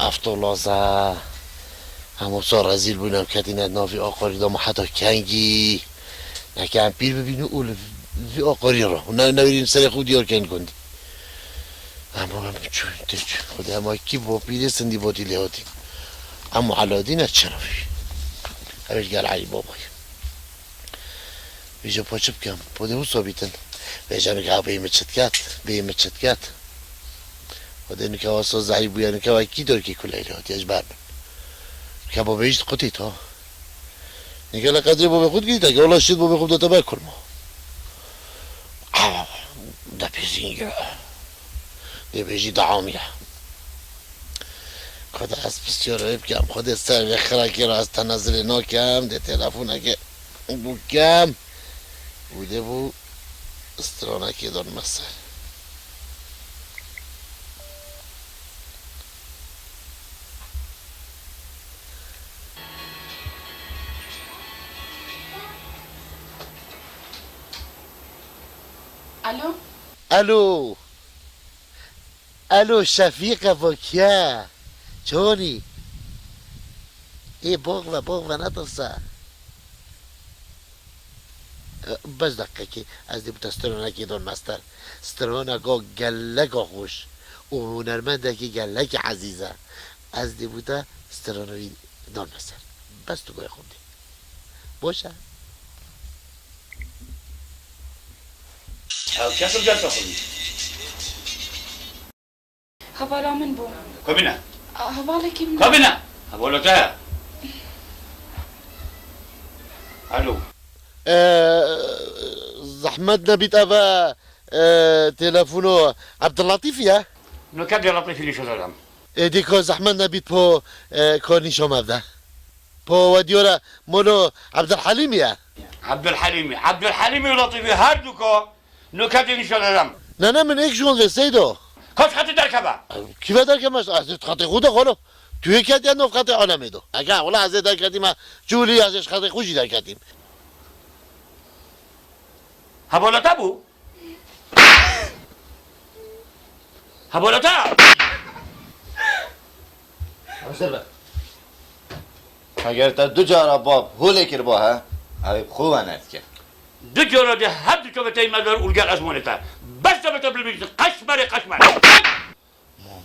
افتولازه همو سار رزیل بودم که این نافی آقاری دام حتی کنگی نکه هم پیر ببینو اول وی آقاری را نویرین سر خود دیار کن کندی اما هم چون خود اما کی با پیره سندی با دیلی هاتی اما علادی نه چرا اوش گل علی بابای بیجا پاچه بکم پاده او ثابتن بیجا میگه بیمه چت کت خود اینو که واسه زهی بویانو که وکی دار که کلایی هاتی اج برمن که با بیشت قطیت ها نگه لقدری با خود گیرید اگه اولا شید با خود داتا بکر ما ده پیزینگه ده بیجی دعامیه خود از بسیار رو بکم خود سر خرکی را از تنظر ناکم ده تلفون که بکم بوده بو استرانکی دار مسر الو شفیق وکیه چونی ای باغ و ندرسه بس دقیقه که از دی بوتا سترانکی دون مستر سترانکا گلگا خوش و هنرمنده که گلگ عزیزه از دی بوتا سترانوی دون مستر بس تو گوی خوندی باشه کسب جلسه خوندی حوالا من بو کبینه حوالا کی من کبینه حوالا ته الو زحمت نبيت أبا تلفونو عبد اللطيف يا نكد لطيفي لي شو دادم ديكو زحمت نبيت بو كوني شو مبدا بو وديورا مولو عبد الحليم يا عبد الحليم ولطيفي هردوكو نكد لي شو دادم نه من هيك شغل سيدو کاش خطی درکبه كيف درك مش خاطي خوده خلو توی کتی نو خاطي عالمي دو اگه ولا از درکتی ما جولی ازش خاطي خوشی درکتیم حوالا بو حوالا اگر تا دو جارا باب هوله کر با ها عیب خوب نرد که دو جورا ده هر دو چوبه تایی مدار اولگر از مونتا بس تا بلبیز قشمره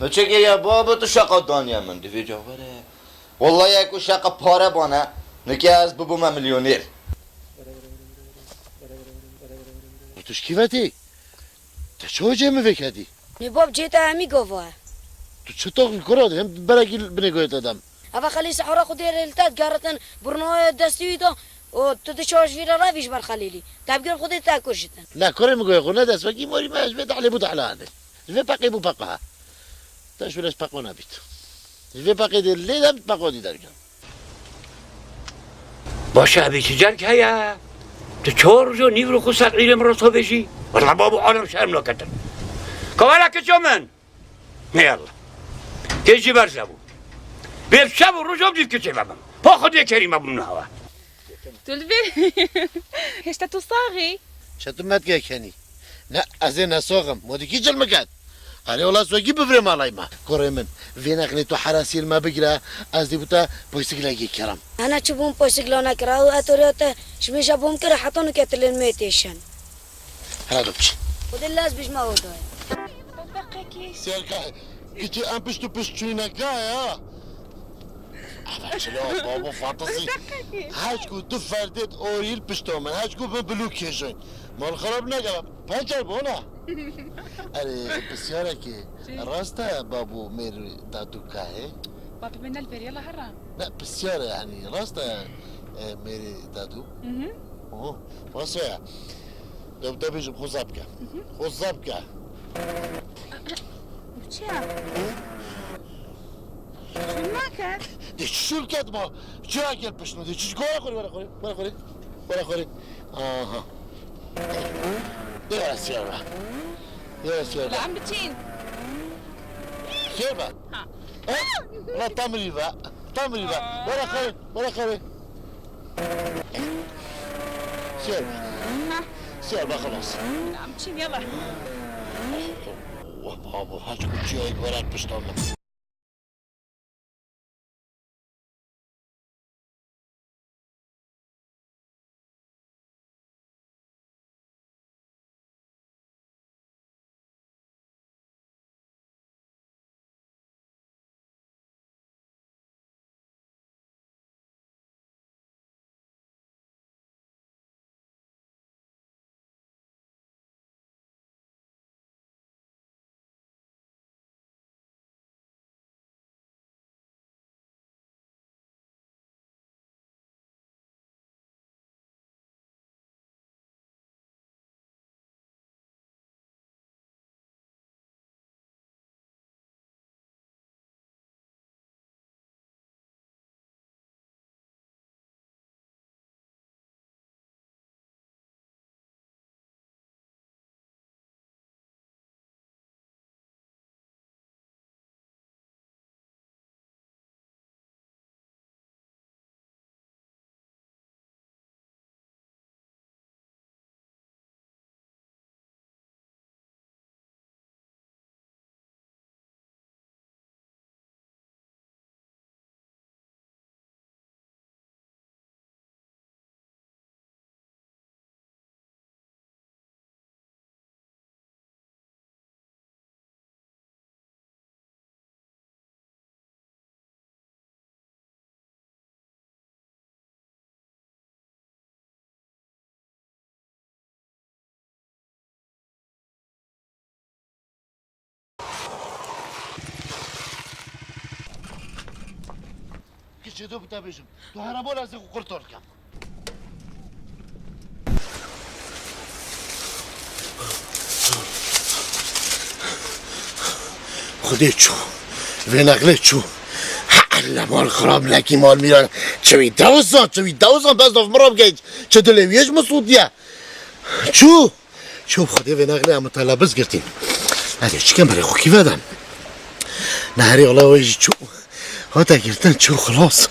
بچه که یا بابا تو شقا دانیا من دوی جاوره والله یکو شقا پاره بانه نکی از ببوم میلیونیر توش كيفتي تشو جيمي فيكادي نباب جيتا همي قوفا تو چطور الكرة دي هم براكي بنيقويت ادم أفا خلي سحورا خدير التاد قارتن برنو دستوي دو و تدشوش فينا رافيش بار خليلي تابقر خدير تاكوشتن لا كوري مقوي قلنا داس فكي موري ما جبت علي بوت على هذا جبت باقي بو باقها تاش ولاش باقو نابيت جبت باقي دي اللي دم باقو دي درجة باشه ابی چه جنگ هیا تو 4 روز نیو رو خود سقیل مرا بشی والله بابو عالم شرم نکتن کوالا که چو من نه یالله که جی بر زبون بیب شب و روزم دید که چه بابم پا خود یک کریم ابون هوا تلفي هشتا تصاغي شتو ما تكيكني لا ازين اسوغم مودي كي جل مكان علي والله سوى جيب فري مالاي ما كوري من فين اغني تو حراسيل ما بقرا ازدي بوتا بويسك لاقي كرام أنا تشوفون بوسك لونا كراو أتوريوتا شميش أبوهم كرا حطونو كاتلين ميتيشن هلا دوبش خد اللاس بيش ما هو دوي سيركا كنتي ام بيش تو بيش تشوينا كايا شلون بابا فانتزي هاشكو تفردت اوريل بشتومن هاشكو بلوكيشن مال خراب نقرا بانجر بونا اري بسيارك راستا بابو مير دادو كاي بابي من الفير يلا هرا لا بالسيارة يعني راستا ميري دادو اوه واسع لو تبيش بخوزابكا خوزابكا شو ماكت؟ دي شو الكدمة؟ شو هاكل بشنو دي شو ولا خوري اها دي ولا سيارة يا سيارة لا عم بتشين سيارة ها لا تمري بقى ولا خوري سيارة خلاص لا عم بتشين يلا بابا هاش كل شيء ورات بشتغل چه تو بتا بشم تو هر بار از قرطار کم خودی چو و نقله چو حالا مال خراب لکی مال میرن چوی دوزان بس داف مراب گیج چه دلویش مسعودیه چو خودی و نقله هم تلبس گرتیم هذا چیکم برای خوکی بدم نهاری الله ویجی چو هاتا گرتن چو خلاص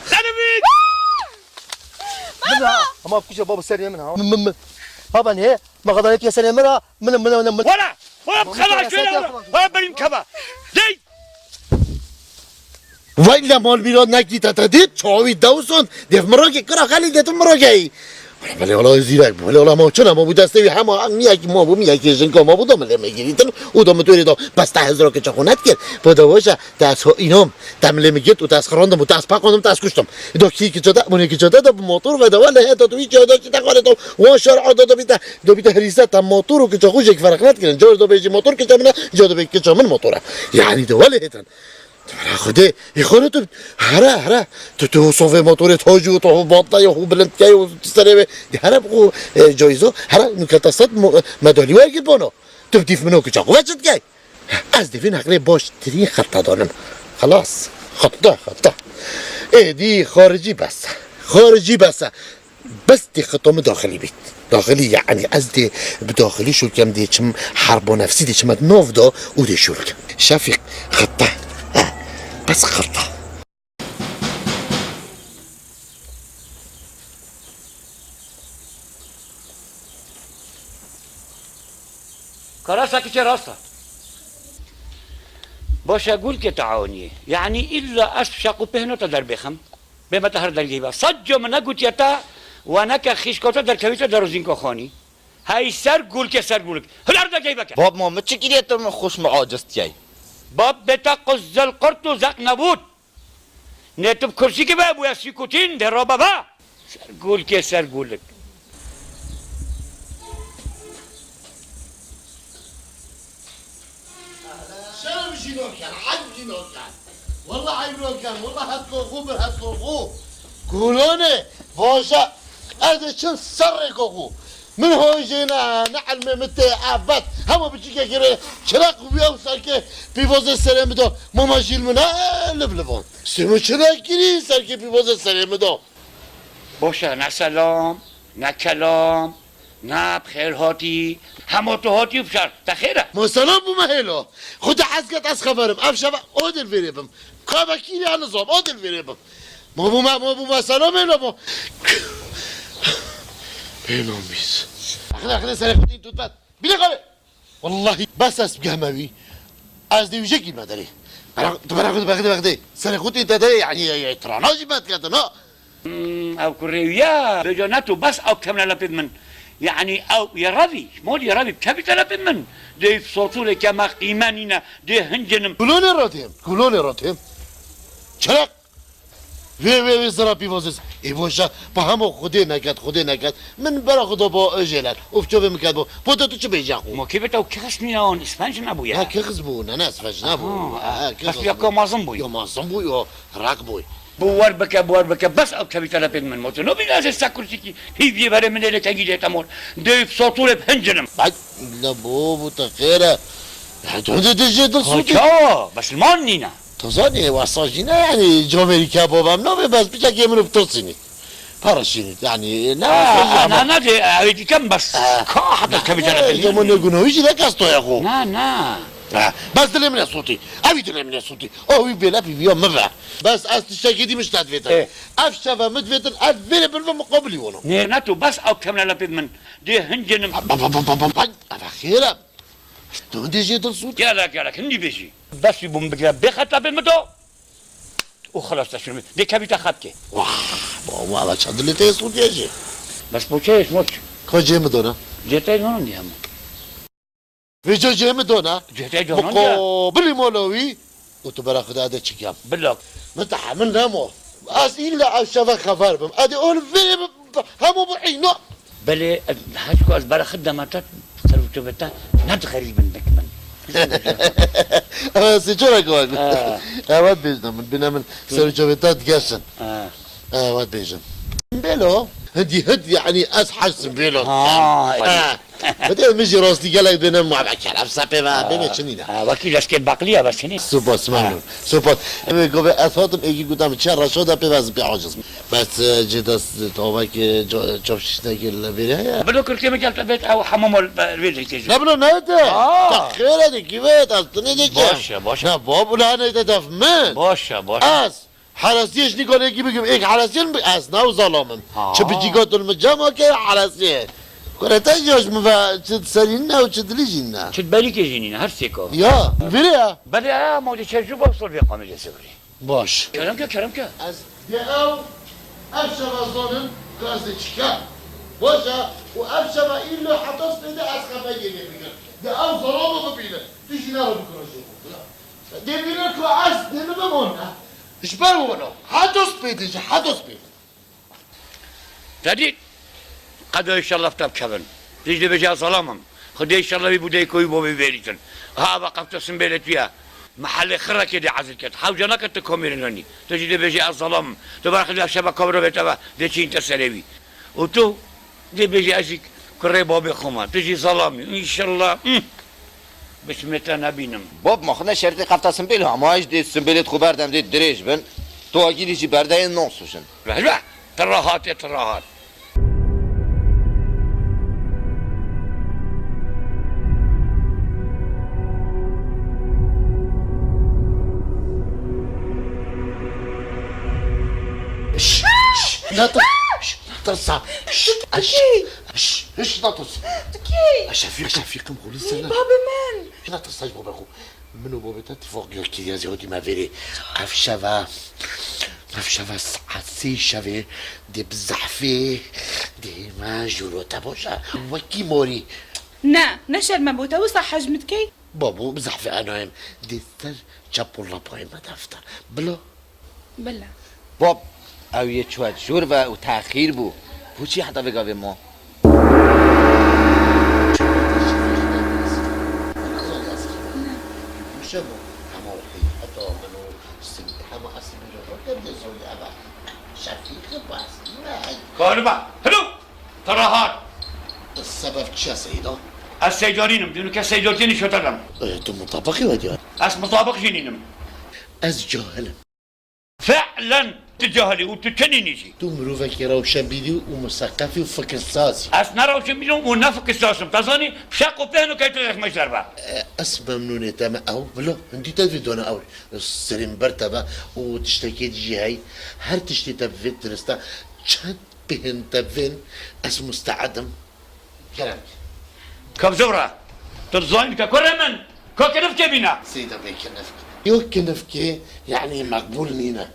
اما بكيش بابا سريع منها بابا نه ما قدرت يا سريع منها من ولا خلاص ولا بریم کبا دی ولی مال میراد نکتی تدید چاوی دوزان دیف مراگی کرا خالی دیتو مراگی ولی حالا زیرک ولی حالا ما چون ما بود دسته همه میاکی ما بود میاکی جنگا ما بودم ولی میگیریدن او دم توری دا بس 10,000 که چخونت کرد بوده باشه دست اینام تمله میگید و دست خراندم و دست پاکوندم دست کشتم دو کی که جدا مونی که جدا دو موتور و ولی هدا تو هیچ جدا کی تقاره تو و شارع دو بیت هریسه تا موتور و که چخوش یک فرق نت کردن جور دو بیجی موتور که چمنه جور دو بیجی که چمن موتوره یعنی دو ولی هتن خدای یخونه تو هره تو صوفه موتور تاجو تو باطلا یا خوب بلند کی و سره هره بقو جایزه هره نکاتست مدالی وای بانو تو دیف منو که چاقو وجد کی از دیفی نقله باش تری خطا دارن خلاص خطا دی خارجی بس دی خطام داخلی بیت داخلی یعنی از دی بداخلی شو کم دی چم حرب و نفسی دی چم نوف دا او دی شو شفیق خطا بس خطا كراسة كتير راسة باش أقول كتعاوني يعني إلا أشق بهنو تدر بخم بما تهر در جيبا صجو من أقول يتا وانا كخيش كوتا در كويتا در روزين كخاني هاي سر قول كسر قولك هل أرد جيبك باب ما متشكل يتم خوش معاجزت جاي باب بتا قز القرط وزق نبود نتب كرسي كبا ابو يسيكوتين در رابا با سر قول كسر قولك شرم جنوكان عد جنوكان والله عيبروكان والله هتكوخو قولوني باشا هذا شن سرقوخو من هو جينا نعلم متى عبات هم بتجي كده شراك ويوصل كه بيفوز السلام ده ما ماشيل منها لبلبون سمو شراك كده سر كه بيفوز السلام ده باشه نه سلام نه کلام نه بخیر هاتی همه تو هاتی بشر تخیره ما سلام بمهلو خود حزقت از خبرم افشبه عادل فيريبم كابا كيري على نظام عادل فيريبم ما بو سلام هلا ما بينهم بيس اخنا سرقتين توت بيلي قال والله بس اسبقهموي از دیوژگی مداری بغدی سرقتين تدري يعني تراناجي ما تكدنا او كوريويا بجاناتو بس او كمل لبد من يعني او يرابي مول يرابي بكبت لبد من دي صوتو كما قيمانينا دي هنجنم كلوني راتهم چرا وی زرا پیوازس ای باشه با همه خودی نکد من برا خدا با اجلت افچوه میکرد با تو چه بیجا خو ما كيف تو كخش ميناون اسفنج نبويا ها كخز بو نه اسفنج نبو بس يا كمازم بوي يا مازم بو يا راك بوي بوار بك بس او كبيت لبد من موت نو بيلاز ساكورتي هي بي بره من اللي تجي تمور دي صوتو بهنجنم بعد لا بو تخيره هتقعد تجي تصوتي بس المانينا تزاني واساجينا يعني جومري كابوبام نو بس بيجي منو بتصيني بارشيني يعني انا دي اريد كم بس حتى كبيت لبد يوم نقولوا يجي لك استو يا اخو نا بس دلي من صوتي ابي دلي من صوتي او بيلا بيوم مرة بس استشكي دي مش تدفيتر افشفا مدفيتر ادفيل بالمقابل يونو نيرناتو بس او كمل لبد من دي هنجنم اخيرا تو دي جي صوت يا لك هني بيجي بس يبون بخط لبد مدو وخلاص تشرب دي كبيت خطكي واه بابا على شد تي صوت يجي بس بوچه اسمك كوجي مدونا جيتاي نون دي هم ويجو جي مدونا جيتاي جونون مقابل مولوي وتبرا خدا هذا تشكيام بالله متحمل نامو اسئله لا اشوف خبر بم ادي اول فيلم همو بحينو بلي هاشكو از برا خدماتات سرتو بتا نت غريب منك من سيجورا قول اود بيزنا من بنا من سرجوبتات قاسن واد بيجن بيلو هدي يعني أسحس بيلو بدأ مجي راستي قال لك بدنا مع بكر أفسابي ما بيني شنينا وكيل اسكت بقليه بس هني سوبوس ممنون سوبوس قبل أثاثم إيجي قدام تشرر شو بيبز بيعجز بس جداس توبك جوش نقول بيريا بدو كل كلمه جالت البيت او حمام البيت تيجي قبل نهده تخيل هذه كيفيت أصلا ديك باشا لا بابو لا أنا تدف من باشا أس حراسيش نقول يجي بيجي إيك حراسين أس ناو ظلامن شو بيجي قاتل المجامع كي حراسين كنا تجوش مفا تسالينا وتدليجينا شد بالك يجيني هرسيكو يا بيريا بدا مودي تجربه وصل في قامه جسوري باش كلامك از دعو افشا ظنن كازدشكا باشا وافشا إلو حطس بدا اسخفا يجي دعو ظلامه ببينا تيجي نارو بكرشو دي بينا كو عز دي نبمونا ايش بارونو حطس بيدي حطس بيدي تدي قد ان شاء الله فتاب كبن تيجي بجا سلامم خدي ان شاء الله بيبودي كوي بو بيبيريتن ها وقفت سنبلت فيها محل خرا كده عزل كده حوجنا كنت كوميرني تجي بجا الظلام تبارك الله شبك كبر بيتها دي شي انت سلبي وتو دي بجا اشيك كري بابي خما تجي سلامي ان شاء الله بسم الله نبينم باب ما خدنا شرطي قفتا سنبيل ها ما ايش دي سنبيلت خو بردم دي دريج بن تو اگه جي برده نوسوشن لا تراهات لا تصع ايش نطس شفيق مقول السنة بابا من لا تصعج بابا اخو منو بابا تتفوق يحكي يا زيودي ما فيري افشفا ساعة شفي دي بزحفي دي ما جورو تبوشا وكي موري نشر مبوتا وصح حجمتكي بابو بزحفي انا دي سر جابو الله باي ما دفتر بلا باب او یه چواد جور و تأخیر بو بو چی حتی بگاوه ما شبو حمو حتى منو سبت حمو أسمي قد يزول أبا شفيق بس كاربا هلو تراهات السبب شو سيدا؟ السيدارينم دونك السيدارتين شو ترم أنتم مطابقي وديار اس مطابق جنينم أز جاهلم فعلا تجاهلي وتتنينيشي تو مروفة كرا وشبيدي ومثقفي وفكر ساسي اس نرى وش بينهم ونفق الساسم تظني شاقوا بينو كي تلخ مجربه اسمع منوني تما أو بلو عندي تلفزيون أول السرين برتبة وتشتكي تجي هاي هر تشتي تبفين ترستا شد بهن تبفين اس مستعدم كلام كم زبرة تظن ككرمن كوكنف كبينا سيدا بي كنفك يو كنفكي يعني مقبول نينا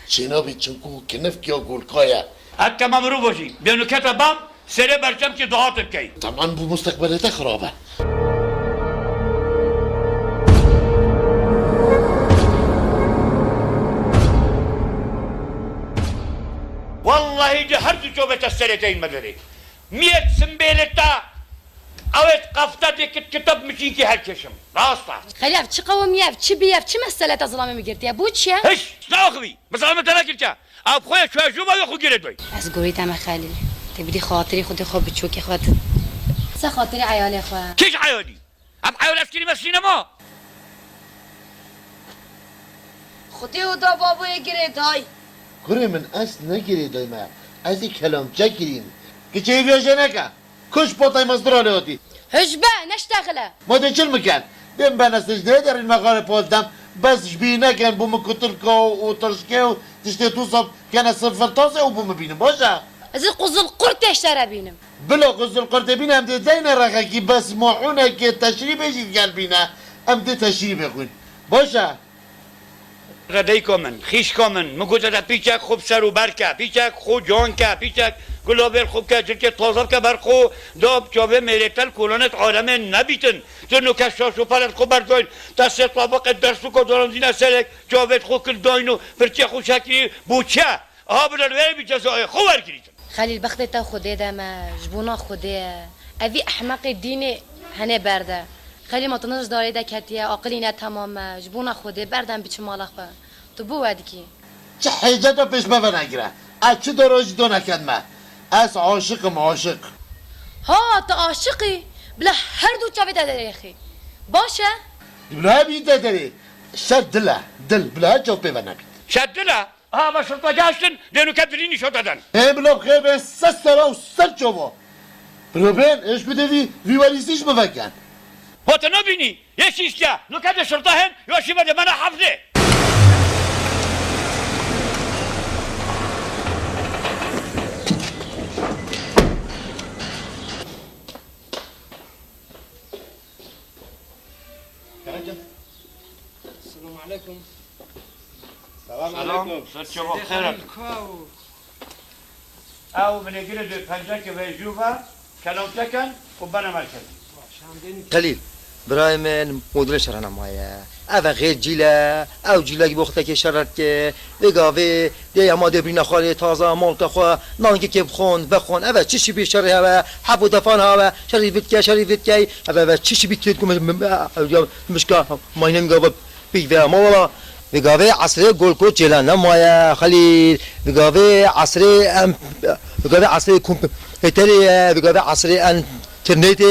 شنو بيتشنكو كنفكي يقول قايا حتى ما مروفوشي بينو كتبام سري برشم كي ضغط بكي طبعا بمستقبلته خرابة والله جهرت جوبة السنتين مدري 100 سنبيلتا اوت قفتا ديك كتب مشيكي هالكشم راستا خلاف چه قومیه چه بیه چه مسئله ظلامه میگرتی بو چیه هش ناخذي بس انا تلاقيتها اب خويا شويه شو ما ياخذ جلدوي از گوریت هم خلیل تبدی خاطری خودی خواب بچوکی خودت سه خاطری عیالی خواه كيش عيالي اب عيال اسكري مسينا ما خودی او دا بابوی گرید های كوري من أس نجري دايما أزي كلام جاكرين كيشي فيجنكا كوش بطاي مصدر لودي هجبه نشتغله ما ده شل مكان بين بنا سجدة در المغارب بولدم بس جبينا كان بوم كتركو وترشكو تشتي توصل كان صفر توصل وبوم بينا باشا از قزل قرد اشترى بینم بلا غزل القرطبين هم ده دينا رغاكي بس معونا كي تشريب يجي قلبينا هم ده تشريب يخون باشا ردیکو من خیشکو من مگوت تا پیچک خوب سر و برکه پیچک خو جان که پیچک گلابل خوب که جلک تازه که برخو داب جاوه میرکتل کلانت عالم نبیتن تو نکشاش و پلت خو برداین دست طبق درسو که دارم زینه سرک جاوه خو کل داینو پرچه خو شکلی بوچه آها بدن ویره بی جزای خو برگریتن خلیل بخت تا خوده دم جبونا خوده اوی احمق دین هنه برده خیلی ما تنش داره دکتیه عاقلی نه تمام جبونا خوده بردم بیچ مالخ تو بو ودکی چه حیجت رو پیش بفر نگیره چه دراجی دو نکد ما از عاشقم عاشق ها تا عاشقی بلا هر دو چاوی داده اخی باشه بلا بیده داری شر دل بلا جواب به نبید شدله ها با شرطه گشتن دینو کدرینی شو دادن بلا بخیر به سر و سر جوا بلا بین ايش بدوی ویوالیزیش بفکن هات نبینی یه شیشته نکته شرطه هن یا شی بده من حفظه السلام عليكم. سلام علیکم سلام خیرت او من يجري دو پنجه که به جوبا کلام تکن و بنا مرکز قليل براي من مدير شرنا مايا اوا غير جيلا او جيلا بوقتا كي شرط كي ويغاوي دي اما دبرينا خالي تازه مالك خو نانك كي بخون اوا تشي بي شر هوا حبو دفان هوا شريفت كي اوا تشي بي تكم مشكا ماينن غاب بي مالا ويغاوي عصري گولكو جيلا مايا خليل ويغاوي عصري ويغاوي عصري كمبيوتر ويغاوي عصري ان ترنيت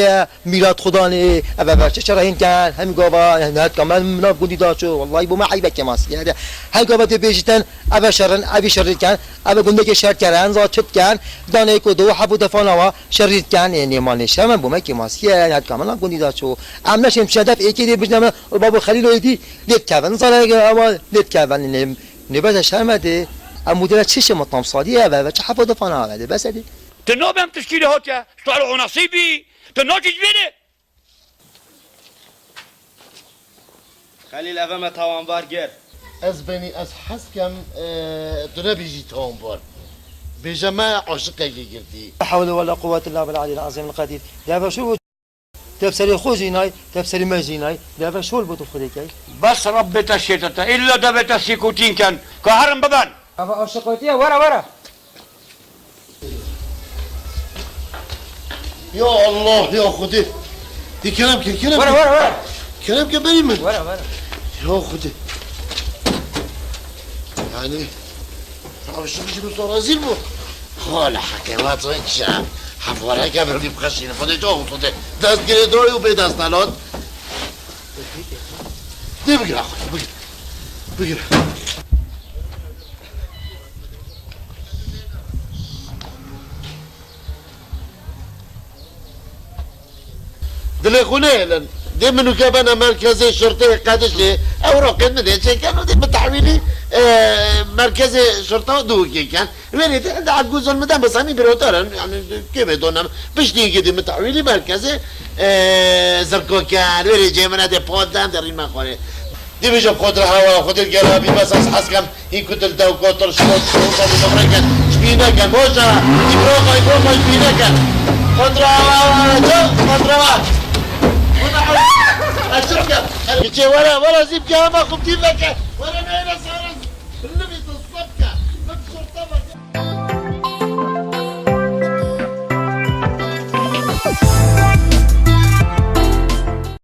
ميلاد خداني ابا چه شراهين كان هم گاوا نهات كمان منا گودي داشو والله بو ما عيبه كماس يعني هل گاوا بيجتن ابا شرن ابي شر كان ابا گنده که شر كان زا چت كان دانه کو دو حبو دفانوا شر كان يعني ما نشم بو ما كماس يعني هات كمان گودي داشو امنا شم شدف ايكي دي بجنم بابا خليل ودي ليت كان زرا اما ليت كان نبدا شرمده المدير تشش مطعم صاديه ابا چه حبو دفانوا بس دي تنو بهم تشكيله هوتيا اشتغلوا نصيبي تنو تجبيني خليل أفهم توان بارجر. از بني از حس كم دنا بيجي توم بار بجماعة عاشق يجردي لا حول ولا قوة إلا بالعلي العظيم القدير لا شو تفسري خوزيناي تفسري مازيناي لا شو البطو خديكاي بس ربي تشيتتا إلا دبت السيكوتين كان كهرم ببان أفا عاشقاتي ورا. يا الله يا خدي دي كلام ورا. كلام كبير من ورا. يا خدي يعني عاشق شنو صار زين بو خاله حكيمات وينشا حفوره كبر دي بخشين خدي جو خدي دست گیره داری و به دست نلاد دی بگیر آخوی بگیر دل خونه لن دي منو كمان مركز الشرطة قادش لي اوراق المدينة كانوا دي بتحويلي مركز الشرطة دوكي كان وين ده عجوز المدام بس أنا بروتارن يعني كيف يدونم بش دي كده متحويلي مركز زرقو كان وين جاي من هذا بودان دارين ما خوري دي بيجو خد الهوا خد الجرابي بس أصحى كم يكتل داو كتر شلون بمركز شبينا كان موجة يبروقا شبينا كان خد الهوا الشركة ورا زيب جامع خبتي لك ورا نينا صار